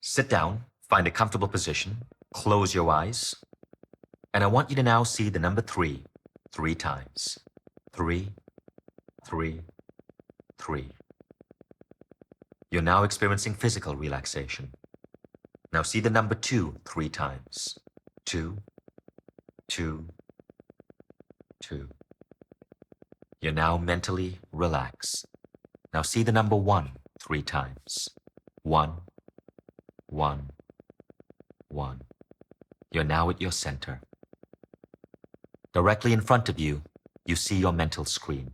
Sit down, find a comfortable position, close your eyes, and I want you to now see the number 3 times. 3, 3, 3. You're now experiencing physical relaxation. Now see the number 2 3 times. 2, 2, 2. You're now mentally relaxed. Now see the number 1 3 times. 1, 1, 1. You're now at your center. Directly in front of you, you see your mental screen.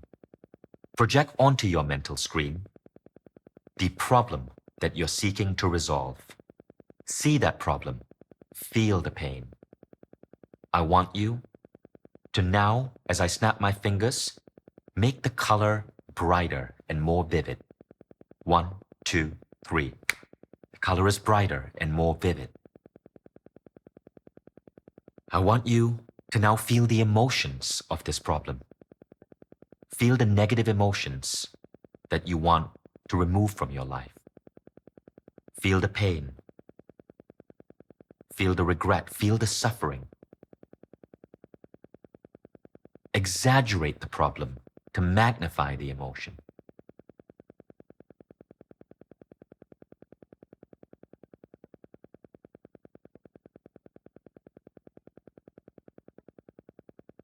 Project onto your mental screen the problem that you're seeking to resolve. See that problem. Feel the pain. I want you to now, as I snap my fingers, make the color brighter and more vivid. 1, 2, 3. The color is brighter and more vivid. I want you to now feel the emotions of this problem. Feel the negative emotions that you want to remove from your life. Feel the pain. Feel the regret. Feel the suffering. Exaggerate the problem to magnify the emotion.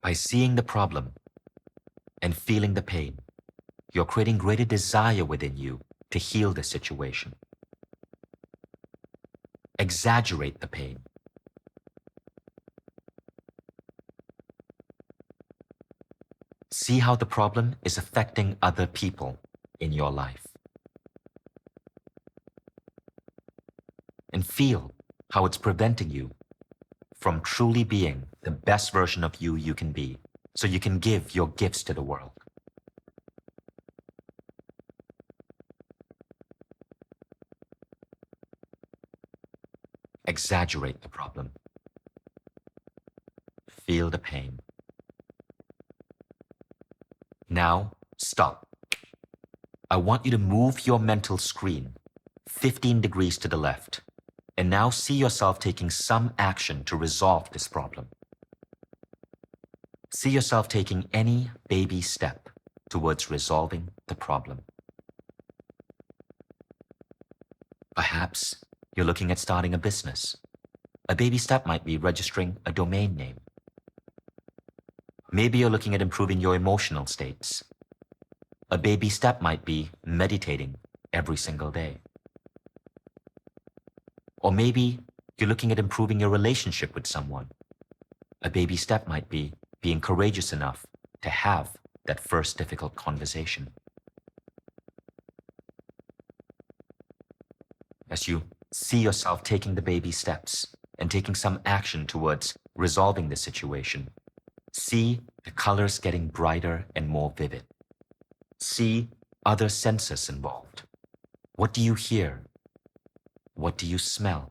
By seeing the problem and feeling the pain, you're creating greater desire within you to heal the situation. Exaggerate the pain. See how the problem is affecting other people in your life. And feel how it's preventing you from truly being the best version of you can be, so you can give your gifts to the world. Exaggerate the problem. Feel the pain. Now, stop. I want you to move your mental screen 15 degrees to the left, and now see yourself taking some action to resolve this problem. See yourself taking any baby step towards resolving the problem. Perhaps you're looking at starting a business. A baby step might be registering a domain name. Maybe you're looking at improving your emotional states. A baby step might be meditating every single day. Or maybe you're looking at improving your relationship with someone. A baby step might be being courageous enough to have that first difficult conversation. As you see yourself taking the baby steps and taking some action towards resolving the situation, see the colors getting brighter and more vivid. See other senses involved. What do you hear? What do you smell?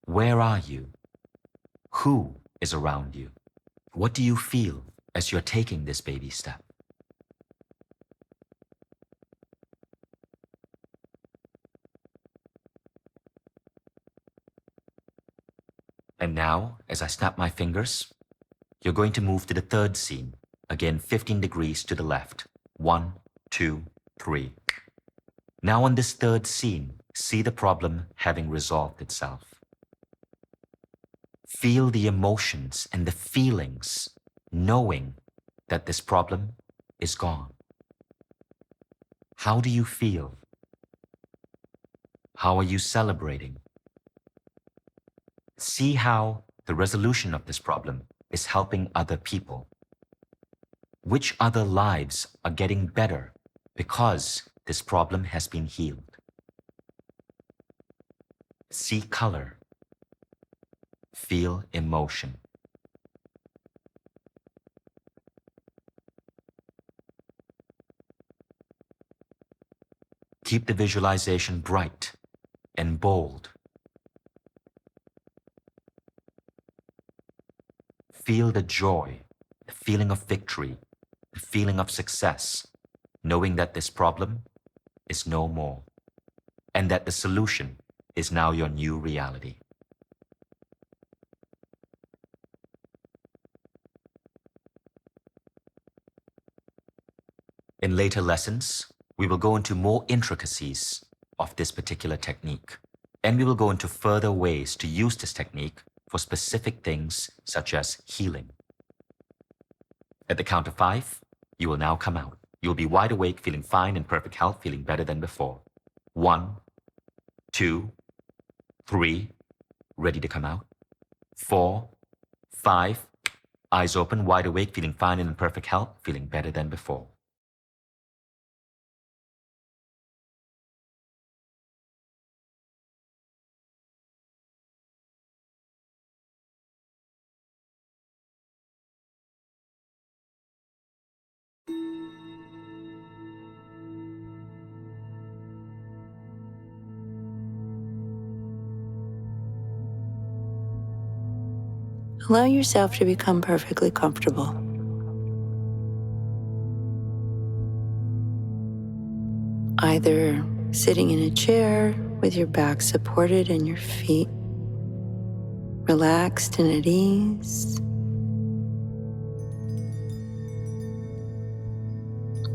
Where are you? Who is around you? What do you feel as you're taking this baby step? And now, as I snap my fingers, you're going to move to the third scene, again 15 degrees to the left. 1, 2, 3. Now on this third scene, see the problem having resolved itself. Feel the emotions and the feelings, knowing that this problem is gone. How do you feel? How are you celebrating? See how the resolution of this problem is helping other people. Which other lives are getting better because this problem has been healed? See color. Feel emotion. Keep the visualization bright and bold. Feel the joy, the feeling of victory, the feeling of success, knowing that this problem is no more, and that the solution is now your new reality. In later lessons, we will go into more intricacies of this particular technique, and we will go into further ways to use this technique for specific things such as healing. At the count of 5, you will now come out. You'll be wide awake, feeling fine, in perfect health, feeling better than before. 1, 2, 3, ready to come out. 4, 5, eyes open, wide awake, feeling fine and in perfect health, feeling better than before. Allow yourself to become perfectly comfortable. Either sitting in a chair with your back supported and your feet relaxed and at ease,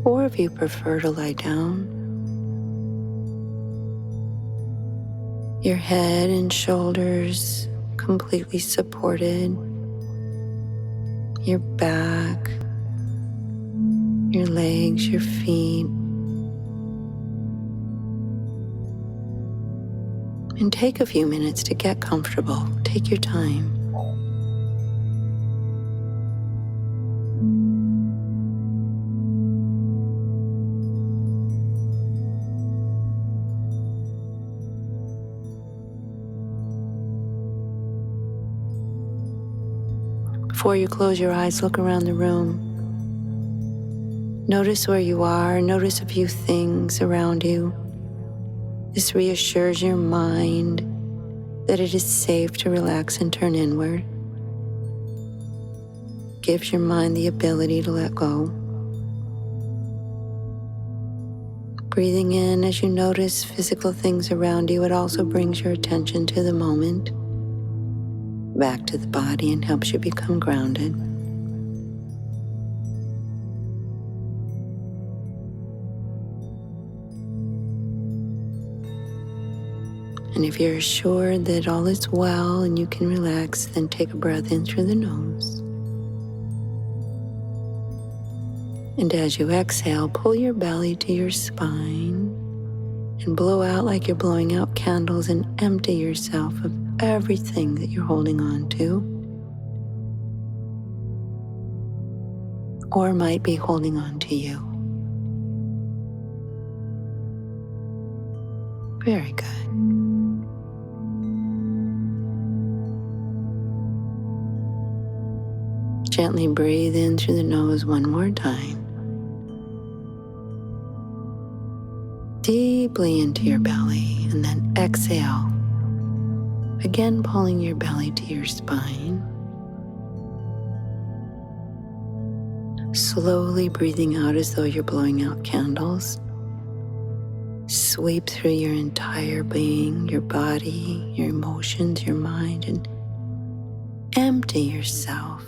or if you prefer to lie down, your head and shoulders completely supported, your back, your legs, your feet. And take a few minutes to get comfortable. Take your time. Before you close your eyes, look around the room. Notice where you are. Notice a few things around you. This reassures your mind that it is safe to relax and turn inward. Gives your mind the ability to let go. Breathing in as you notice physical things around you, it also brings your attention to the moment, back to the body, and helps you become grounded. And if you're assured that all is well and you can relax, then take a breath in through the nose. And as you exhale, pull your belly to your spine and blow out like you're blowing out candles and empty yourself of everything that you're holding on to or might be holding on to you. Very good. Gently breathe in through the nose one more time. Deeply into your belly, and then exhale. Again, pulling your belly to your spine. Slowly breathing out as though you're blowing out candles. Sweep through your entire being, your body, your emotions, your mind, and empty yourself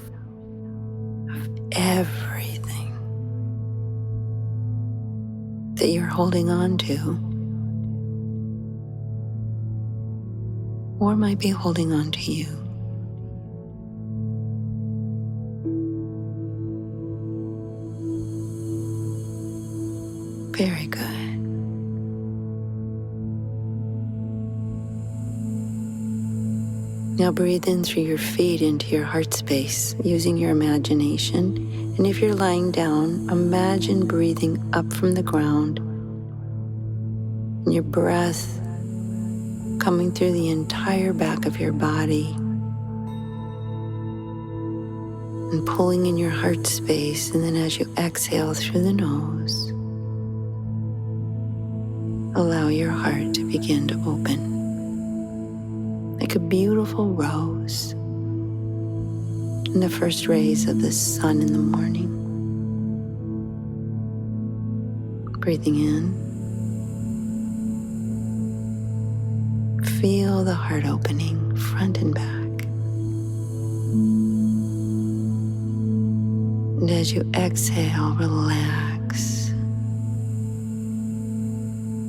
of everything that you're holding on to or might be holding on to you. Very good. Now breathe in through your feet into your heart space using your imagination. And if you're lying down, imagine breathing up from the ground and your breath coming through the entire back of your body and pulling in your heart space. And then as you exhale through the nose, allow your heart to begin to open like a beautiful rose in the first rays of the sun in the morning. Breathing in, feel the heart opening front and back. And as you exhale, relax.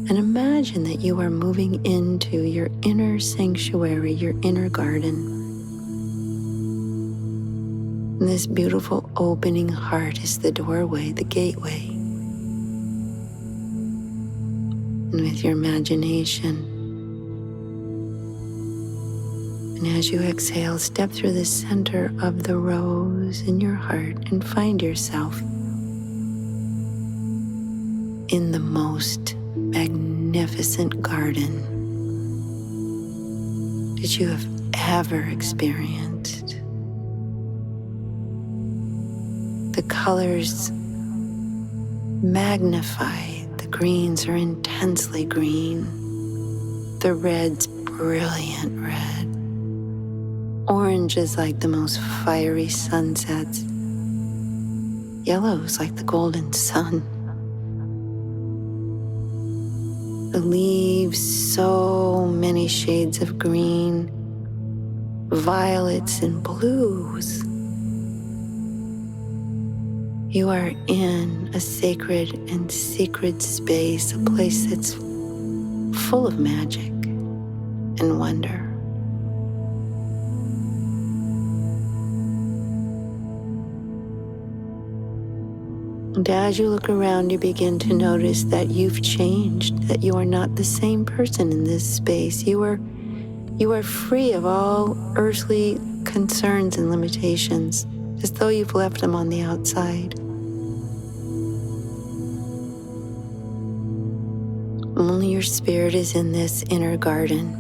And imagine that you are moving into your inner sanctuary, your inner garden. And this beautiful opening heart is the doorway, the gateway. And with your imagination, and as you exhale, step through the center of the rose in your heart and find yourself in the most magnificent garden that you have ever experienced. The colors magnify. The greens are intensely green. The red's brilliant red. Orange is like the most fiery sunsets. Yellow is like the golden sun. The leaves, so many shades of green, violets and blues. You are in a sacred and secret space, a place that's full of magic and wonder. And as you look around, you begin to notice that you've changed, that you are not the same person in this space. You are free of all earthly concerns and limitations, as though you've left them on the outside. Only your spirit is in this inner garden.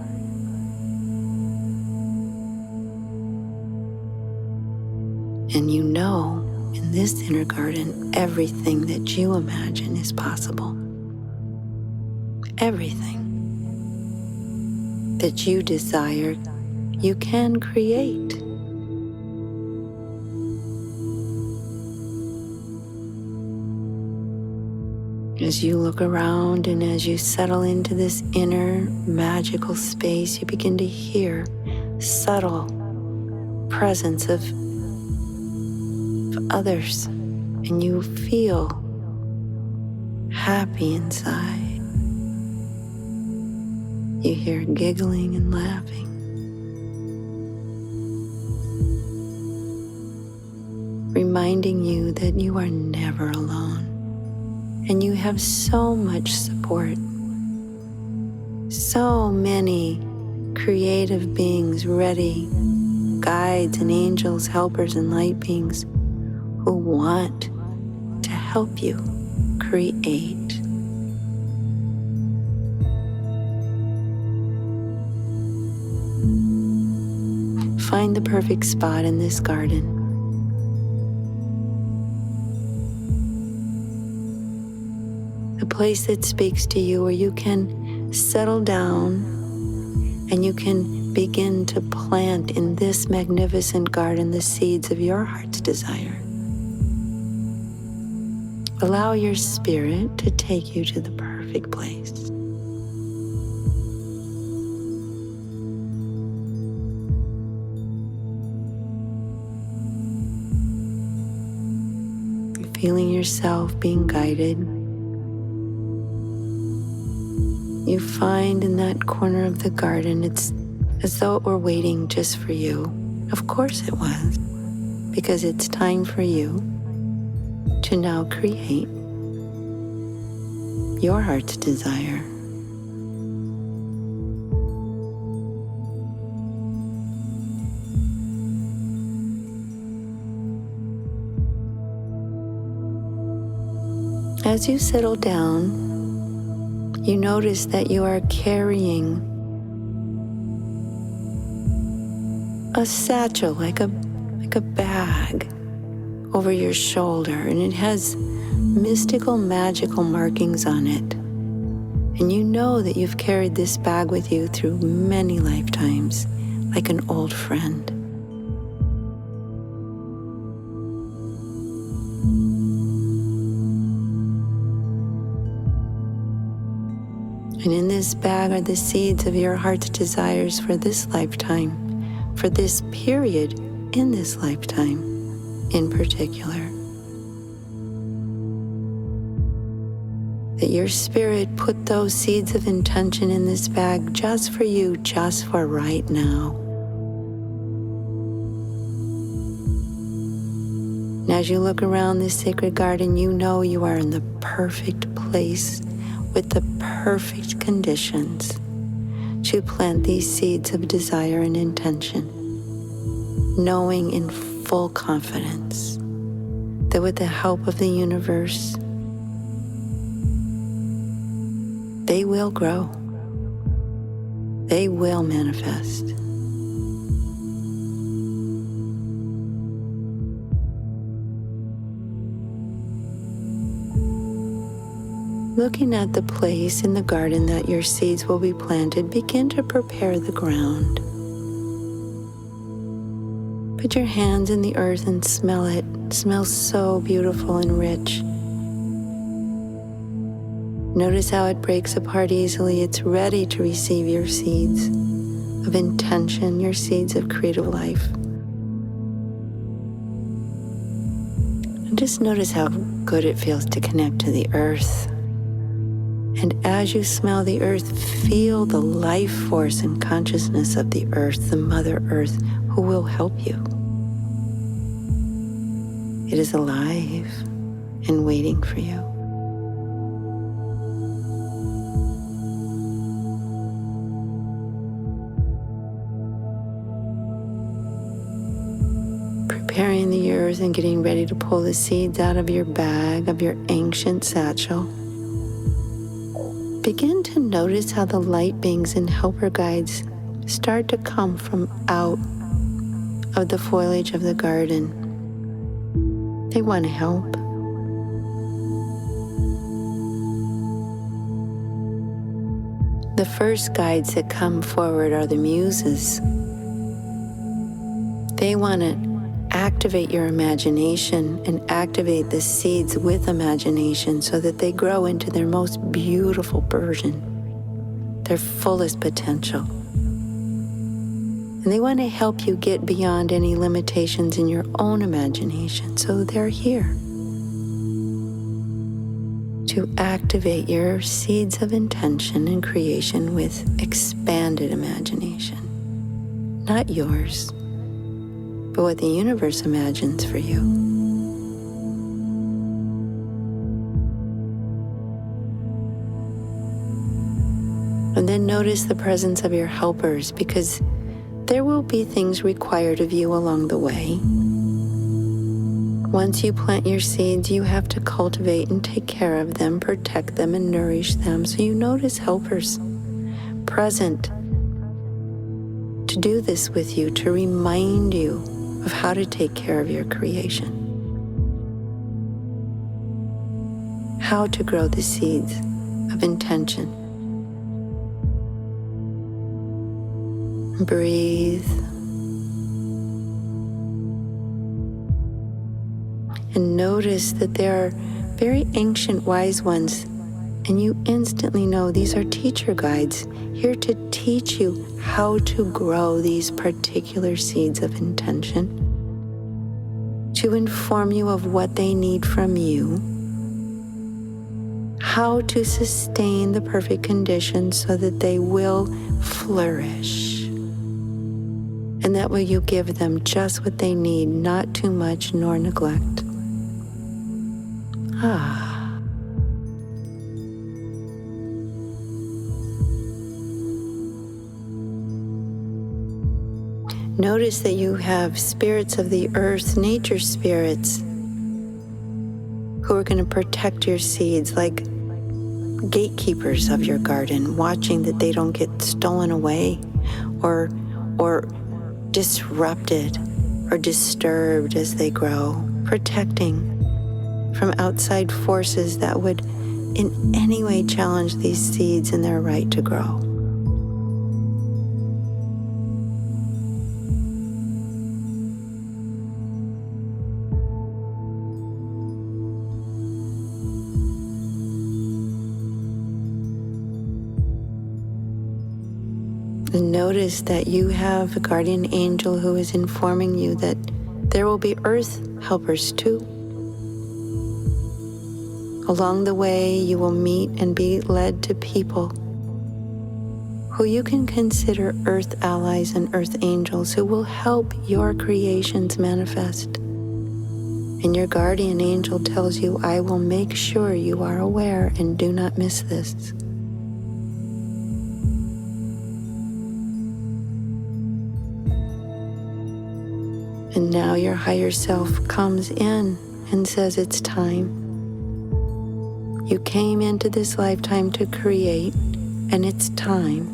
And you know, in this inner garden, everything that you imagine is possible. Everything that you desire, you can create. As you look around and as you settle into this inner magical space, you begin to hear subtle presence of others, and you feel happy inside. You hear giggling and laughing. Reminding you that you are never alone, and you have so much support. So many creative beings ready, guides and angels, helpers and light beings who want to help you create. Find the perfect spot in this garden. A place that speaks to you, where you can settle down and you can begin to plant in this magnificent garden the seeds of your heart's desire. Allow your spirit to take you to the perfect place. Feeling yourself being guided. You find in that corner of the garden, it's as though it were waiting just for you. Of course it was, because it's time for you to now create your heart's desire. As you settle down, you notice that you are carrying a satchel, like a bag over your shoulder, and it has mystical, magical markings on it. And you know that you've carried this bag with you through many lifetimes, like an old friend. And in this bag are the seeds of your heart's desires for this lifetime, for this period in this lifetime in particular. That your spirit put those seeds of intention in this bag just for you, just for right now. And as you look around this sacred garden, you know you are in the perfect place with the perfect conditions to plant these seeds of desire and intention, knowing in full confidence that with the help of the universe, they will grow. They will manifest. Looking at the place in the garden that your seeds will be planted, begin to prepare the ground. Put your hands in the earth and smell it. It smells so beautiful and rich. Notice how it breaks apart easily. It's ready to receive your seeds of intention, your seeds of creative life. And just notice how good it feels to connect to the earth. And as you smell the earth, feel the life force and consciousness of the earth, the Mother Earth, who will help you. It is alive and waiting for you. Preparing the earth and getting ready to pull the seeds out of your bag, of your ancient satchel. Begin to notice how the light beings and helper guides start to come from out of the foliage of the garden. They want to help. The first guides that come forward are the muses. They want to activate your imagination and activate the seeds with imagination so that they grow into their most beautiful version, their fullest potential. And they want to help you get beyond any limitations in your own imagination. So they're here to activate your seeds of intention and creation with expanded imagination. Not yours, but what the universe imagines for you. And then notice the presence of your helpers, because there will be things required of you along the way. Once you plant your seeds, you have to cultivate and take care of them, protect them, and nourish them. So you notice helpers present to do this with you, to remind you of how to take care of your creation, how to grow the seeds of intention. Breathe. And notice that there are very ancient wise ones, and you instantly know these are teacher guides here to teach you how to grow these particular seeds of intention, to inform you of what they need from you, how to sustain the perfect conditions so that they will flourish, and that way you give them just what they need, not too much nor neglect. Notice that you have spirits of the earth, nature spirits, who are going to protect your seeds, like gatekeepers of your garden, watching that they don't get stolen away or disrupted or disturbed as they grow, protecting from outside forces that would in any way challenge these seeds in their right to grow. And notice that you have a guardian angel who is informing you that there will be earth helpers too. Along the way, you will meet and be led to people who you can consider earth allies and earth angels who will help your creations manifest. And your guardian angel tells you, I will make sure you are aware and do not miss this. And now your higher self comes in and says it's time. You came into this lifetime to create, and it's time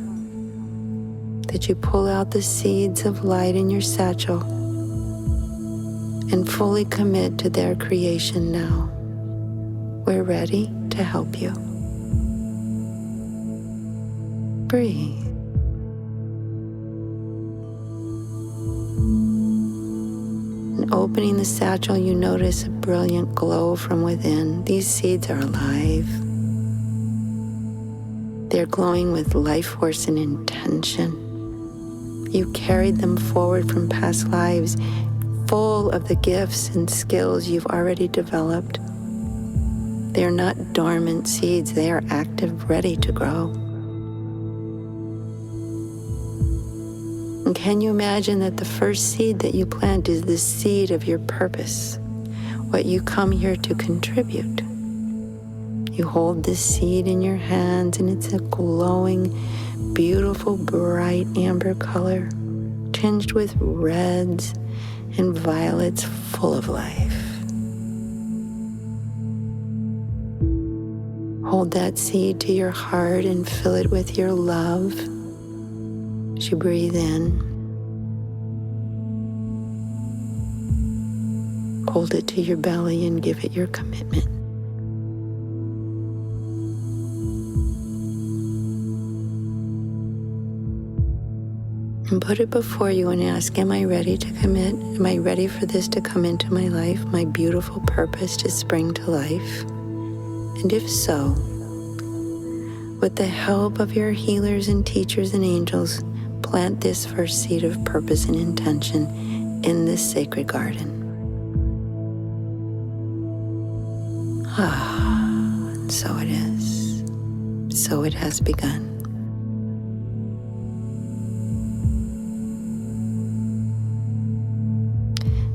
that you pull out the seeds of light in your satchel and fully commit to their creation now. We're ready to help you. Breathe. And opening the satchel, you notice a brilliant glow from within. These seeds are alive. They're glowing with life force and intention. You carried them forward from past lives, full of the gifts and skills you've already developed. They are not dormant seeds, they are active, ready to grow. And can you imagine that the first seed that you plant is the seed of your purpose, what you come here to contribute? You hold this seed in your hands, and it's a glowing, beautiful, bright amber color, tinged with reds and violets, full of life. Hold that seed to your heart and fill it with your love. As you breathe in, hold it to your belly and give it your commitment. And put it before you and ask, am I ready to commit? Am I ready for this to come into my life, my beautiful purpose to spring to life? And if so, with the help of your healers and teachers and angels, plant this first seed of purpose and intention in this sacred garden. And so it is. So it has begun.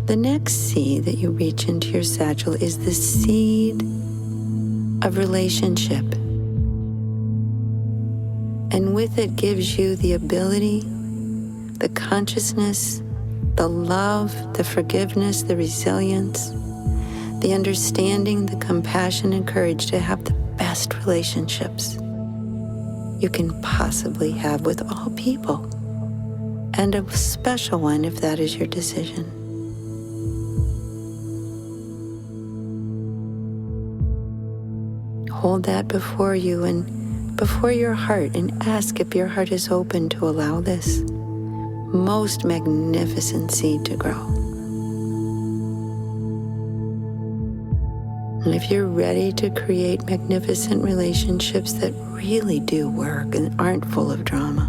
The next seed that you reach into your satchel is the seed of relationship. And with it gives you the ability, the consciousness, the love, the forgiveness, the resilience, the understanding, the compassion, and courage to have the best relationships you can possibly have with all people, and a special one if that is your decision. Hold that before you and before your heart, and ask if your heart is open to allow this most magnificent seed to grow. And if you're ready to create magnificent relationships that really do work and aren't full of drama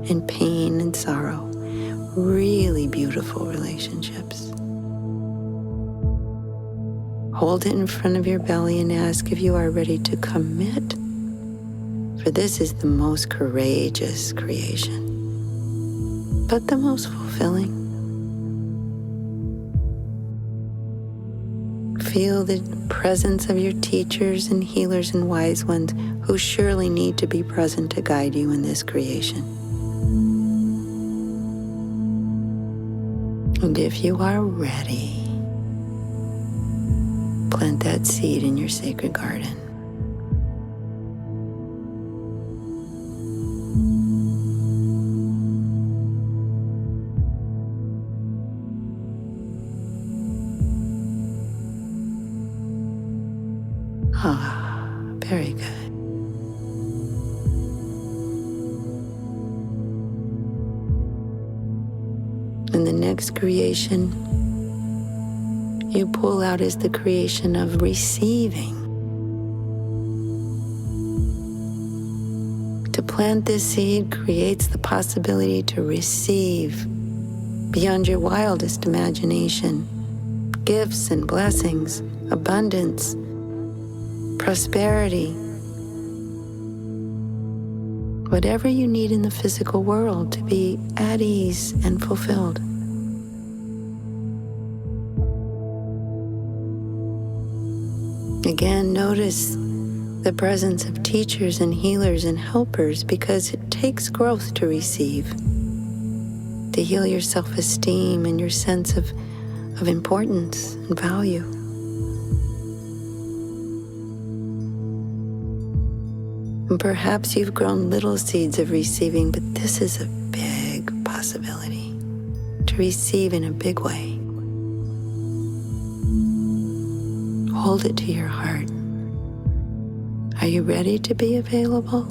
and pain and sorrow, really beautiful relationships, hold it in front of your belly and ask if you are ready to commit, for this is the most courageous creation, but the most fulfilling. Feel the presence of your teachers and healers and wise ones who surely need to be present to guide you in this creation. And if you are ready, plant that seed in your sacred garden. Very good. And the next creation you pull out is the creation of receiving. To plant plant this seed creates the possibility to receive beyond your wildest imagination gifts and blessings, abundance, prosperity, whatever you need in the physical world to be at ease and fulfilled. Again, notice the presence of teachers and healers and helpers, because it takes growth to receive, to heal your self-esteem and your sense of importance and value. And perhaps you've grown little seeds of receiving, but this is a big possibility to receive in a big way. Hold it to your heart. Are you ready to be available?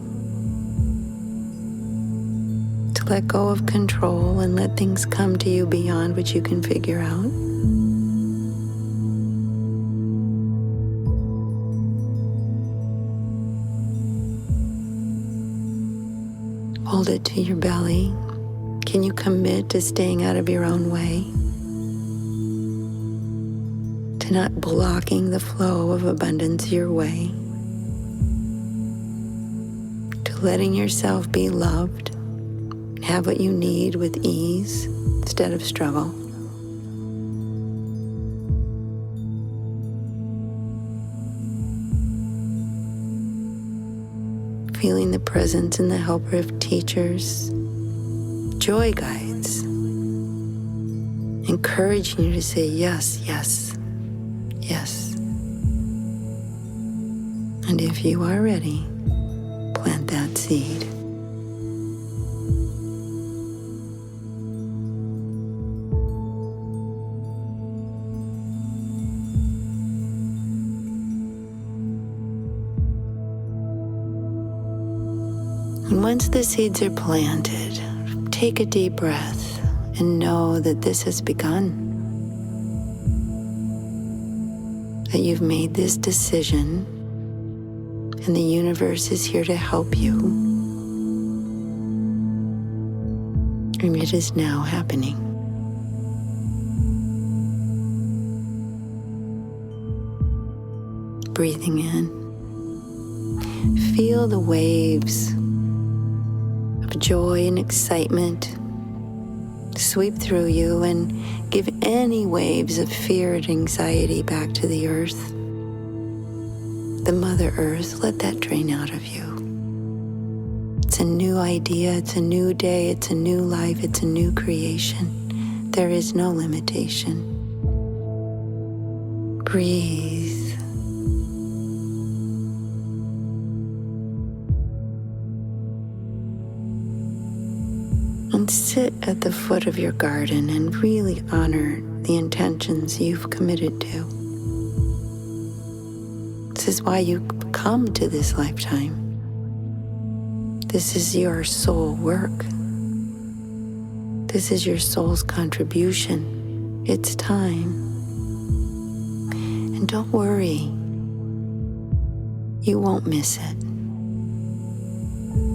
To let go of control and let things come to you beyond what you can figure out? Hold it to your belly. Can you commit to staying out of your own way? To not blocking the flow of abundance your way? Letting yourself be loved, have what you need with ease instead of struggle. Feeling the presence and the help of teachers, joy guides, encouraging you to say yes, yes, yes. And if you are ready, plant that seed. And once the seeds are planted, take a deep breath and know that this has begun. That you've made this decision, and the universe is here to help you. And it is now happening. Breathing in. Feel the waves of joy and excitement sweep through you and give any waves of fear and anxiety back to the earth. The Mother Earth, let that drain out of you. It's a new idea, it's a new day, it's a new life, it's a new creation. There is no limitation. Breathe. And sit at the foot of your garden and really honor the intentions you've committed to. This is why you come to this lifetime. This is your soul work. This is your soul's contribution. It's time. And don't worry, you won't miss it.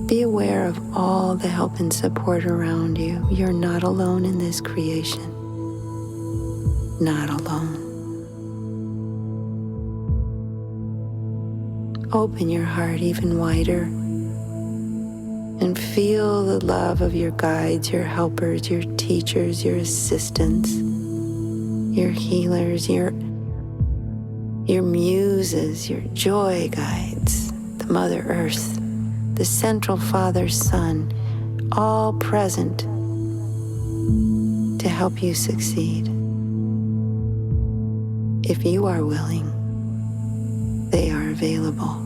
Be aware of all the help and support around you. You're not alone in this creation. Not alone. Open your heart even wider and feel the love of your guides, your helpers, your teachers, your assistants, your healers, your muses, your joy guides, the Mother Earth, the Central Father Sun, all present to help you succeed. If you are willing, they are available.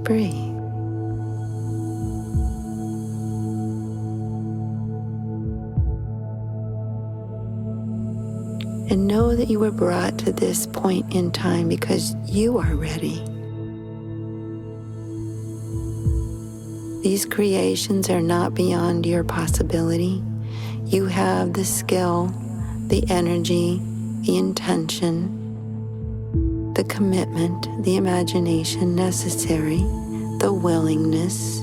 Breathe. And know that you were brought to this point in time because you are ready. These creations are not beyond your possibility. You have the skill, the energy, the intention, the commitment, the imagination necessary, the willingness,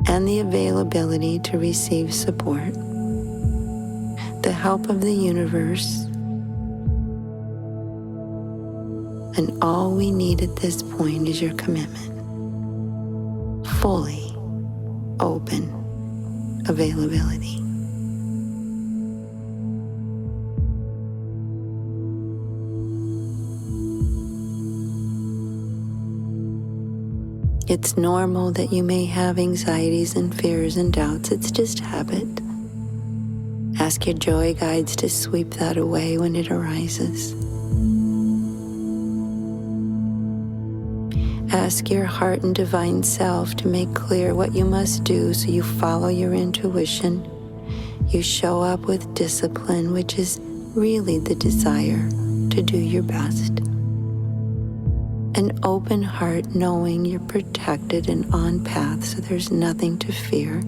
and the availability to receive support, the help of the universe, and all we need at this point is your commitment. Fully open availability. It's normal that you may have anxieties and fears and doubts. It's just habit. Ask your joy guides to sweep that away when it arises. Ask your heart and divine self to make clear what you must do so you follow your intuition. You show up with discipline, which is really the desire to do your best. An open heart knowing you're protected and on path, so there's nothing to fear.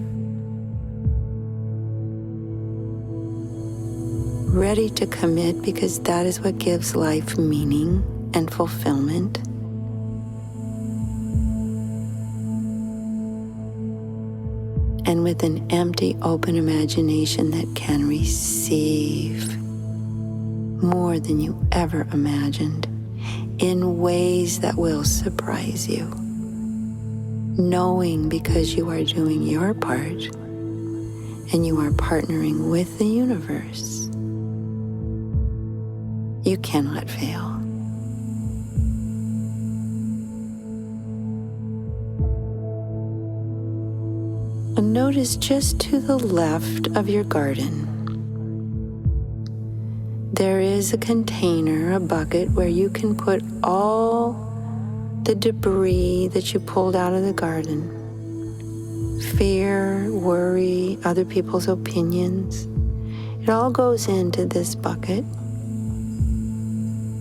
Ready to commit because that is what gives life meaning and fulfillment. And with an empty, open imagination that can receive more than you ever imagined in ways that will surprise you. Knowing because you are doing your part and you are partnering with the universe, you cannot fail. And notice just to the left of your garden, there is a container, a bucket, where you can put all the debris that you pulled out of the garden. Fear, worry, other people's opinions. It all goes into this bucket,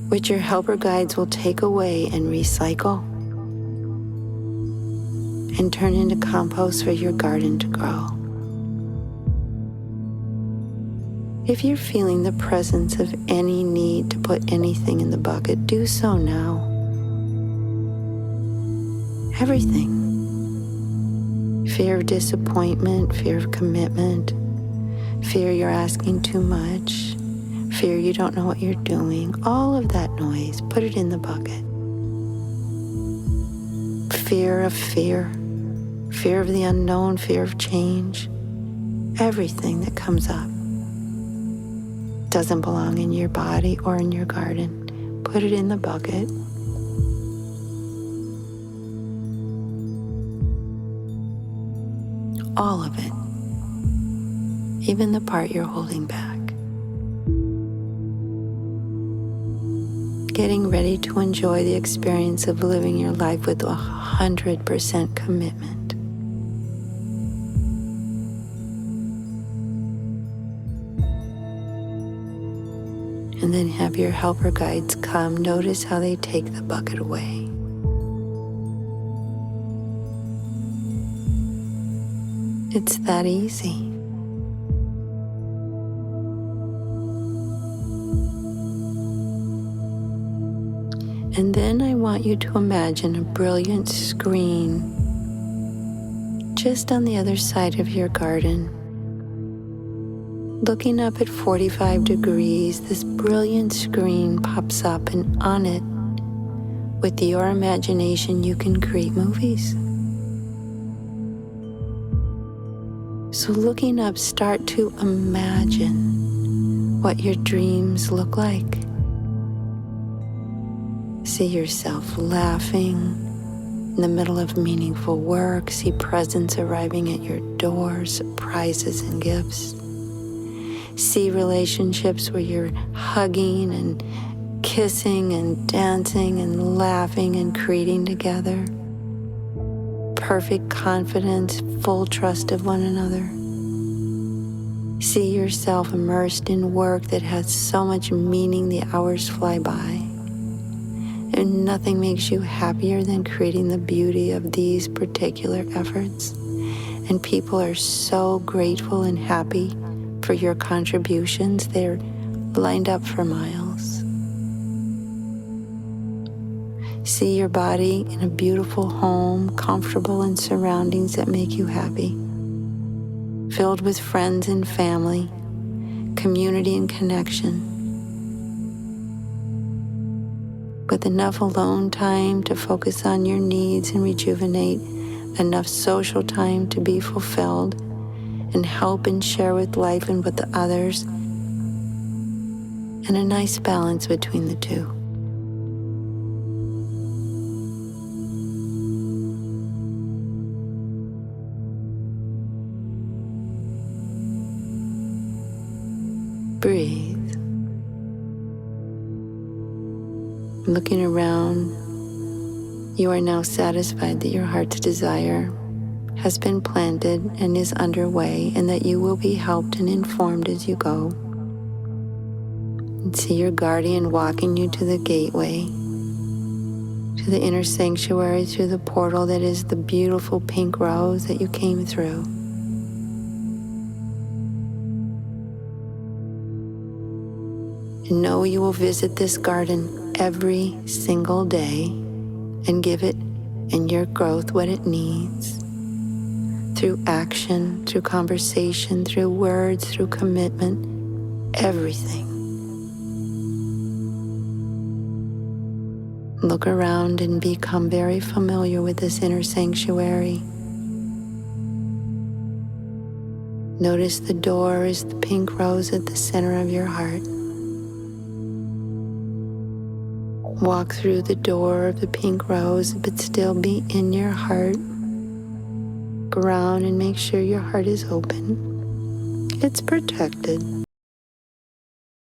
which your helper guides will take away and recycle and turn into compost for your garden to grow. If you're feeling the presence of any need to put anything in the bucket, do so now. Everything. Fear of disappointment, fear of commitment, fear you're asking too much, fear you don't know what you're doing, all of that noise, put it in the bucket. Fear of fear of the unknown, fear of change, everything that comes up doesn't belong in your body or in your garden. Put it in the bucket. All of it, even the part you're holding back. Getting ready to enjoy the experience of living your life with 100% commitment. And then have your helper guides come. Notice how they take the bucket away. It's that easy. And then I want you to imagine a brilliant screen just on the other side of your garden. Looking up at 45 degrees, this brilliant screen pops up, and on it, with your imagination, you can create movies. So looking up, start to imagine what your dreams look like. See yourself laughing in the middle of meaningful work. See presents arriving at your door, surprises and gifts. See relationships where you're hugging and kissing and dancing and laughing and creating together. Perfect confidence, full trust of one another. See yourself immersed in work that has so much meaning the hours fly by. And nothing makes you happier than creating the beauty of these particular efforts. And people are so grateful and happy for your contributions. They're lined up for miles. See your body in a beautiful home, comfortable in surroundings that make you happy, filled with friends and family, community and connection, with enough alone time to focus on your needs and rejuvenate, enough social time to be fulfilled and help and share with life and with the others, and a nice balance between the two. Breathe. Looking around, you are now satisfied that your heart's desire has been planted and is underway, and that you will be helped and informed as you go. And see your guardian walking you to the gateway, to the inner sanctuary, through the portal that is the beautiful pink rose that you came through. And know you will visit this garden every single day and give it and your growth what it needs, through action, through conversation, through words, through commitment, everything. Look around and become very familiar with this inner sanctuary. Notice the door is the pink rose at the center of your heart. Walk through the door of the pink rose, but still be in your heart. Ground and make sure your heart is open. It's protected.